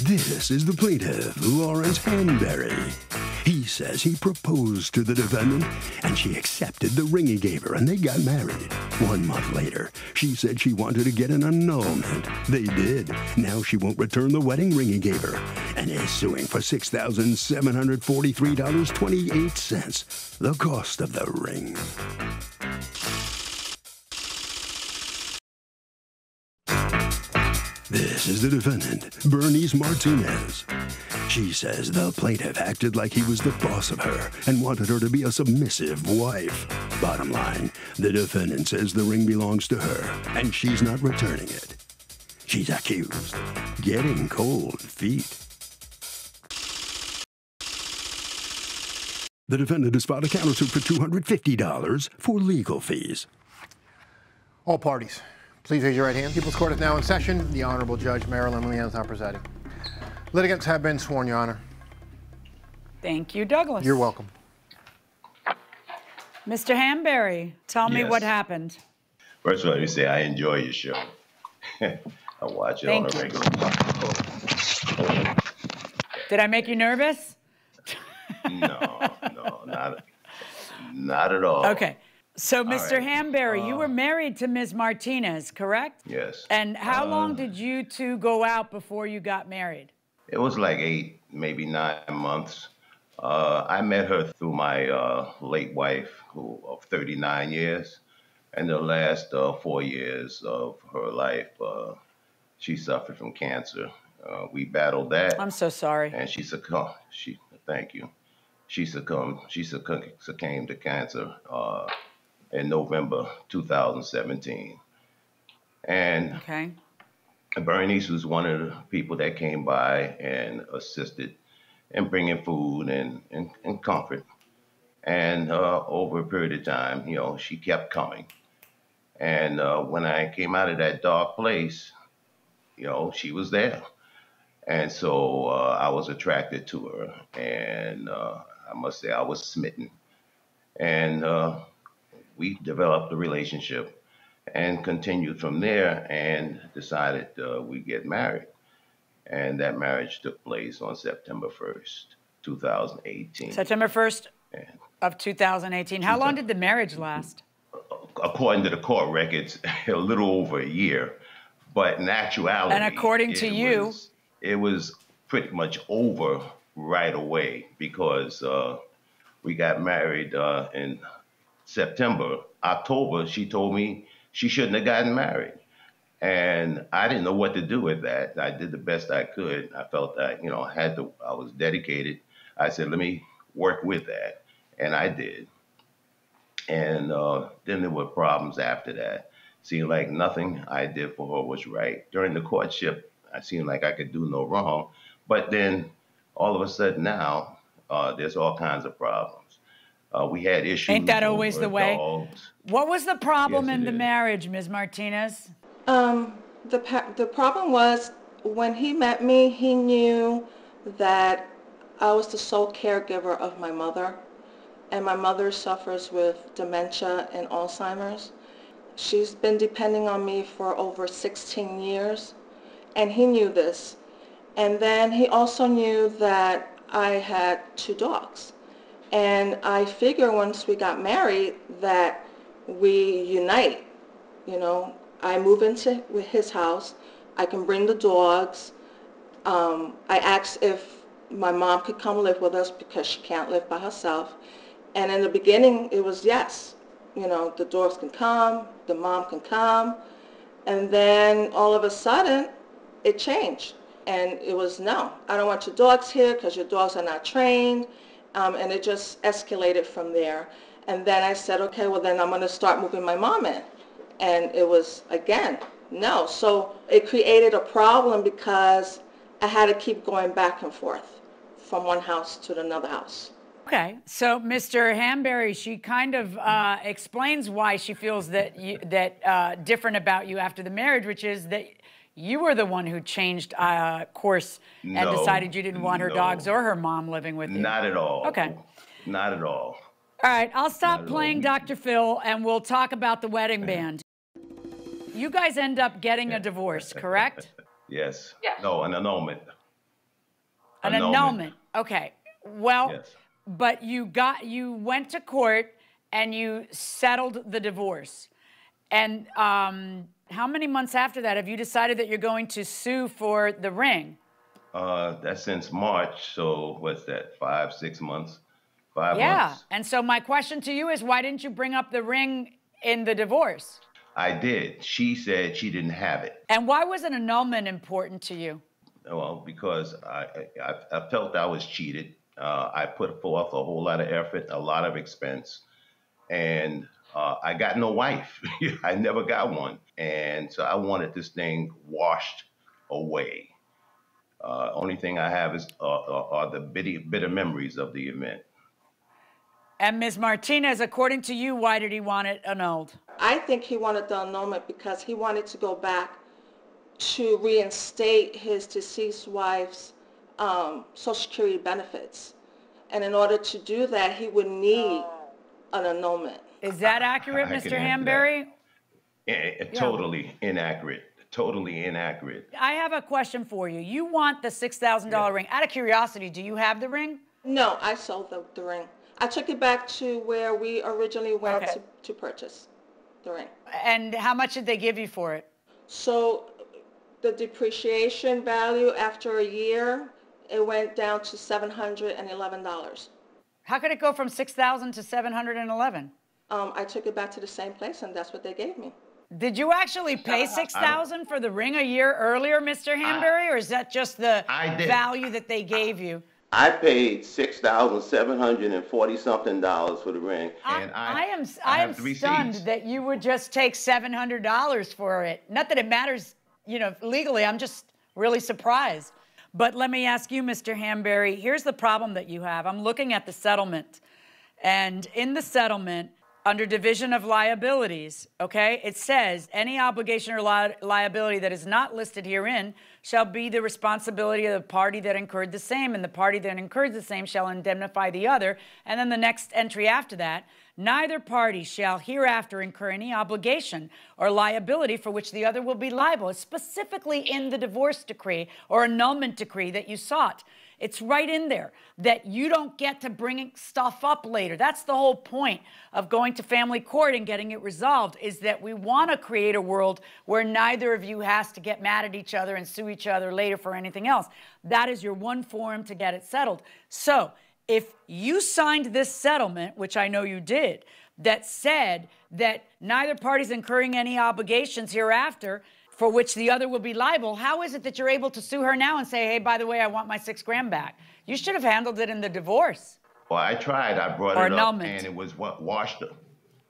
This is the plaintiff, Lawrence Hanberry. He says he proposed to the defendant, and she accepted the ring he gave her, and they got married. 1 month later, she said she wanted to get an annulment. They did. Now she won't return the wedding ring he gave her, and is suing for $6,743.28, the cost of the ring. This is the defendant, Bernice Martinez. She says the plaintiff acted like he was the boss of her and wanted her to be a submissive wife. Bottom line, the defendant says the ring belongs to her and she's not returning it. She's accused of getting cold feet. The defendant has filed a countersuit for $250 for legal fees. All parties, please raise your right hand. People's Court is now in session. The Honorable Judge Marilyn Leanne is now presiding. Litigants have been sworn, Your Honor. Thank you, Douglas. You're welcome. Mr. Hanberry, tell me what happened. First of all, let me say I enjoy your show. I watch it on a regular basis. Did I make you nervous? No, not at all. Okay. So, Mr. Hanberry, you were married to Ms. Martinez, correct? Yes. And how long did you two go out before you got married? It was like 8, maybe 9 months. I met her through my late wife, who of 39 years. And the last 4 years of her life, she suffered from cancer. We battled that. I'm so sorry. And she succumbed. Thank you. She succumbed to cancer in November 2017. And Bernice was one of the people that came by and assisted in bringing food and comfort. And over a period of time, you know, she kept coming. And when I came out of that dark place, you know, she was there. And so I was attracted to her. And I must say I was smitten. And we developed a relationship and continued from there and decided we'd get married. And that marriage took place on September 1st, 2018. September 1st of 2018. How long did the marriage last? According to the court records, a little over a year. But in actuality, and according to you, it was pretty much over right away because we got married in September. October, she told me she shouldn't have gotten married. And I didn't know what to do with that. I did the best I could. I felt that, you know, I was dedicated. I said, let me work with that. And I did. And then there were problems after that. Seemed like nothing I did for her was right. During the courtship, I seemed like I could do no wrong. But then all of a sudden now, there's all kinds of problems. We had issues. Ain't that always the way? Dogs. What was the problem in the marriage, Ms. Martinez? The problem was when he met me, he knew that I was the sole caregiver of my mother. And my mother suffers with dementia and Alzheimer's. She's been depending on me for over 16 years. And he knew this. And then he also knew that I had 2 dogs. And I figure once we got married that we unite. You know, I move into his house. I can bring the dogs. I asked if my mom could come live with us because she can't live by herself. And in the beginning, it was yes. You know, the dogs can come, the mom can come. And then all of a sudden, it changed. And it was, no, I don't want your dogs here because your dogs are not trained. And it just escalated from there. And then I said, okay, well then I'm going to start moving my mom in. And it was, again, no. So it created a problem because I had to keep going back and forth from one house to another house. Okay, so Mr. Hanberry, she kind of explains why she feels that different about you after the marriage, which is that you were the one who changed course and decided you didn't want her dogs or her mom living with you. Not at all. Okay. Not at all. All right, I'll stop playing Dr. Phil and we'll talk about the wedding band. You guys end up getting a divorce, correct? Yes. No, an annulment. An annulment. Okay. Well, Yes. but you went to court and you settled the divorce. And how many months after that have you decided that you're going to sue for the ring? That's since March, so what's that, 5, 6 months? 5 months. Yeah, and so my question to you is, why didn't you bring up the ring in the divorce? I did. She said she didn't have it. And why was an annulment important to you? Well, because I felt I was cheated. I put forth a whole lot of effort, a lot of expense, and I got no wife. I never got one. And so I wanted this thing washed away. Only thing I have is are the bitter memories of the event. And Ms. Martinez, according to you, why did he want it annulled? I think he wanted the annulment because he wanted to go back to reinstate his deceased wife's Social Security benefits. And in order to do that, he would need an annulment. Is that accurate, Mr. Hamberry? Totally inaccurate. Totally inaccurate. I have a question for you. You want the $6,000 ring. Out of curiosity, do you have the ring? No, I sold the ring. I took it back to where we originally went to purchase the ring. And how much did they give you for it? So the depreciation value after a year, it went down to $711. How could it go from $6,000 to $711? I took it back to the same place, and that's what they gave me. Did you actually pay $6,000 for the ring a year earlier, Mr. Hamberry, or is that just the value that they gave you? I paid $6,740 something for the ring, and I am stunned that you would just take $700 for it. Not that it matters, legally. I'm just really surprised. But let me ask you, Mr. Hamberry, here's the problem that you have. I'm looking at the settlement, and in the settlement, under division of liabilities, okay, it says any obligation or liability that is not listed herein shall be the responsibility of the party that incurred the same, and the party that incurred the same shall indemnify the other. And then the next entry after that, neither party shall hereafter incur any obligation or liability for which the other will be liable. It's specifically in the divorce decree or annulment decree that you sought. It's right in there that you don't get to bring stuff up later. That's the whole point of going to family court and getting it resolved, is that we want to create a world where neither of you has to get mad at each other and sue each other later for anything else. That is your one forum to get it settled. So if you signed this settlement, which I know you did, that said that neither party's incurring any obligations hereafter for which the other will be liable, how is it that you're able to sue her now and say, hey, by the way, I want my $6,000 back? You should have handled it in the divorce. Well, I tried. I brought it up, and it was washed.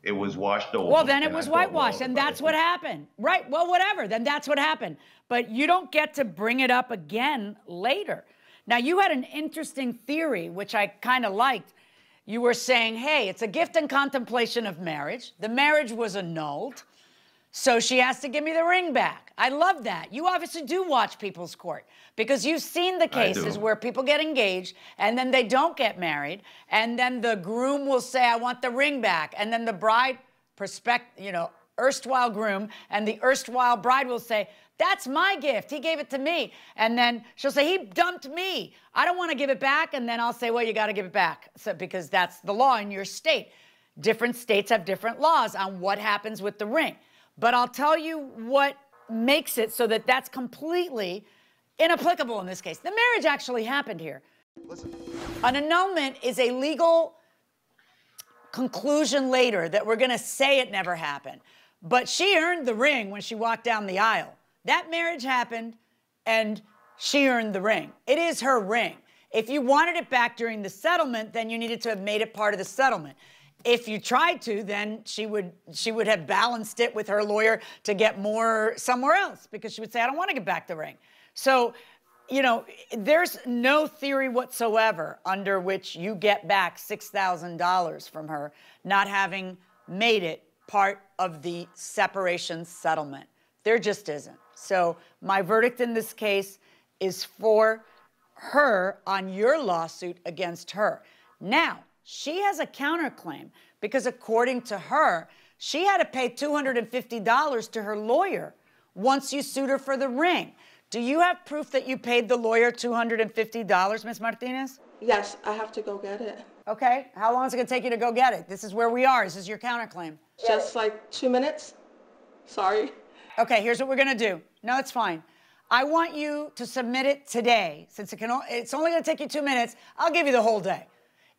It was washed over. Well, then it was whitewashed, and that's what happened. Right, well, whatever, then that's what happened. But you don't get to bring it up again later. Now, you had an interesting theory, which I kind of liked. You were saying, hey, it's a gift and contemplation of marriage. The marriage was annulled. So she has to give me the ring back. I love that. You obviously do watch People's Court because you've seen the cases where people get engaged and then they don't get married, and then the groom will say, I want the ring back. And then the bride, erstwhile groom, and the erstwhile bride will say, that's my gift. He gave it to me. And then she'll say, he dumped me. I don't want to give it back. And then I'll say, well, you got to give it back because that's the law in your state. Different states have different laws on what happens with the ring. But I'll tell you what makes it so that that's completely inapplicable in this case. The marriage actually happened here. Listen. An annulment is a legal conclusion later that we're going to say it never happened. But she earned the ring when she walked down the aisle. That marriage happened, and she earned the ring. It is her ring. If you wanted it back during the settlement, then you needed to have made it part of the settlement. If you tried to, then she would have balanced it with her lawyer to get more somewhere else, because she would say, I don't want to get back the ring. So, there's no theory whatsoever under which you get back $6,000 from her not having made it part of the separation settlement. There just isn't. So my verdict in this case is for her on your lawsuit against her. Now, she has a counterclaim because according to her, she had to pay $250 to her lawyer once you sued her for the ring. Do you have proof that you paid the lawyer $250, Ms. Martinez? Yes, I have to go get it. Okay. How long is it going to take you to go get it? This is where we are. This is your counterclaim. Just like 2 minutes. Sorry. Okay, here's what we're going to do. No, it's fine. I want you to submit it today. Since it's only going to take you 2 minutes, I'll give you the whole day.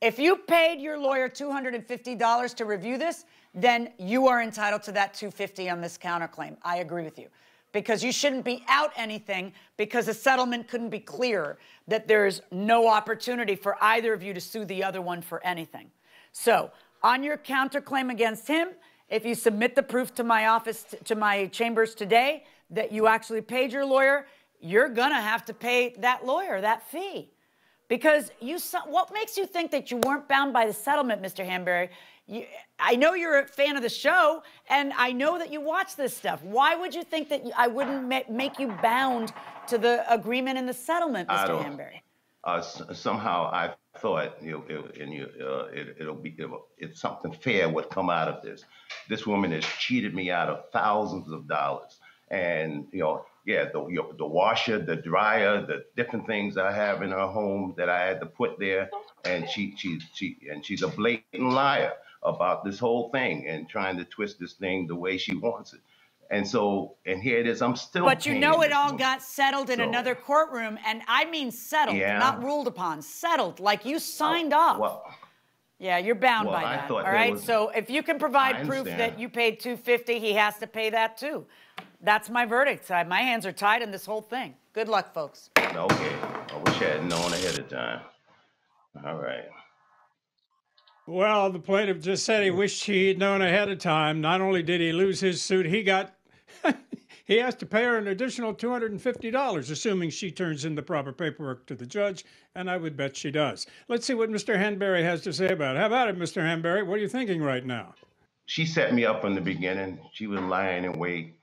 If you paid your lawyer $250 to review this, then you are entitled to that $250 on this counterclaim. I agree with you. Because you shouldn't be out anything because the settlement couldn't be clearer that there's no opportunity for either of you to sue the other one for anything. So on your counterclaim against him, if you submit the proof to my office, to my chambers today, that you actually paid your lawyer, you're gonna have to pay that lawyer that fee. Because what makes you think that you weren't bound by the settlement, Mr. Hanbury? I know you're a fan of the show, and I know that you watch this stuff. Why would you think that I wouldn't make you bound to the agreement and the settlement, Mr. Hanbury? Somehow I thought it's something fair would come out of this. This woman has cheated me out of thousands of dollars, and the washer, the dryer, the different things I have in her home that I had to put there, and she's a blatant liar about this whole thing and trying to twist this thing the way she wants it. And so, and here it is, I'm still But you know it all woman. got settled in another courtroom, and I mean settled, not ruled upon, settled, like you signed off. Well, yeah, you're bound by that, all right? So if you can provide proof that you paid $250, he has to pay that too. That's my verdict. My hands are tied in this whole thing. Good luck, folks. Okay, I wish I had known ahead of time. All right. Well, the plaintiff just said he wished he had known ahead of time. Not only did he lose his suit, he has to pay her an additional $250, assuming she turns in the proper paperwork to the judge, and I would bet she does. Let's see what Mr. Hanbury has to say about it. How about it, Mr. Hanbury? What are you thinking right now? She set me up from the beginning. She was lying in wait,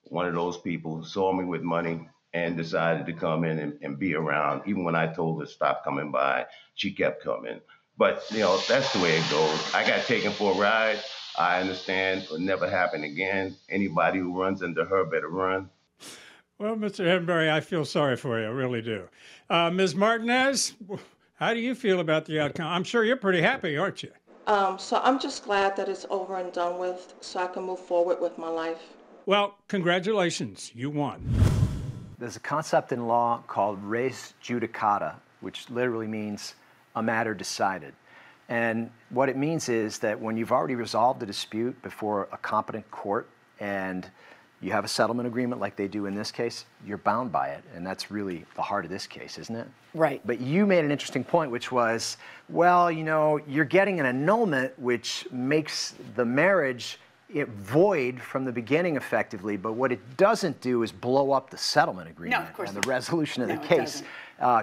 one of those people who saw me with money and decided to come in and be around. Even when I told her to stop coming by, she kept coming. But, that's the way it goes. I got taken for a ride. I understand it'll never happen again. Anybody who runs into her better run. Well, Mr. Hanbury, I feel sorry for you. I really do. Ms. Martinez, how do you feel about the outcome? I'm sure you're pretty happy, aren't you? So I'm just glad that it's over and done with so I can move forward with my life. Well, congratulations. You won. There's a concept in law called res judicata, which literally means a matter decided. And what it means is that when you've already resolved a dispute before a competent court and you have a settlement agreement like they do in this case, you're bound by it. And that's really the heart of this case, isn't it? Right. But you made an interesting point, which was, well, you're getting an annulment, which makes the marriage void from the beginning effectively, but what it doesn't do is blow up the settlement agreement and the resolution of the case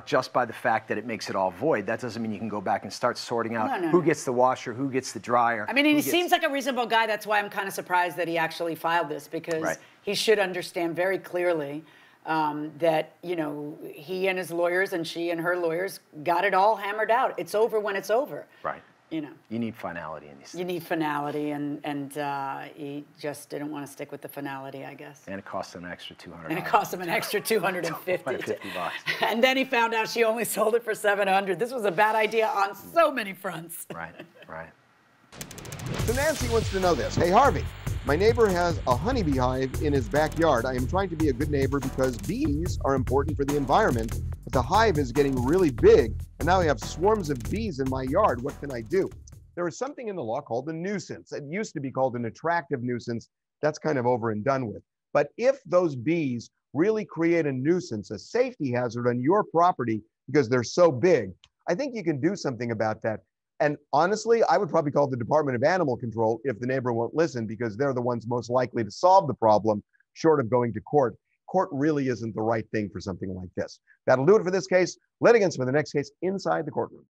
just by the fact that it makes it all void. That doesn't mean you can go back and start sorting out who gets the washer, who gets the dryer. I mean, he seems like a reasonable guy. That's why I'm kind of surprised that he actually filed this, because he should understand very clearly that, he and his lawyers and she and her lawyers got it all hammered out. It's over when it's over. Right. You need finality in these things. You need finality, and he just didn't want to stick with the finality, I guess. And it cost him an extra $200. And it cost him an extra $250. $250. And then he found out she only sold it for $700. This was a bad idea on so many fronts. Right. So Nancy wants to know this. Hey, Harvey, my neighbor has a honeybee hive in his backyard. I am trying to be a good neighbor because bees are important for the environment, but the hive is getting really big, and now I have swarms of bees in my yard. What can I do? There is something in the law called a nuisance. It used to be called an attractive nuisance. That's kind of over and done with. But if those bees really create a nuisance, a safety hazard on your property because they're so big, I think you can do something about that. And honestly, I would probably call the Department of Animal Control if the neighbor won't listen, because they're the ones most likely to solve the problem, short of going to court. Court really isn't the right thing for something like this. That'll do it for this case. Litigants for the next case inside the courtroom.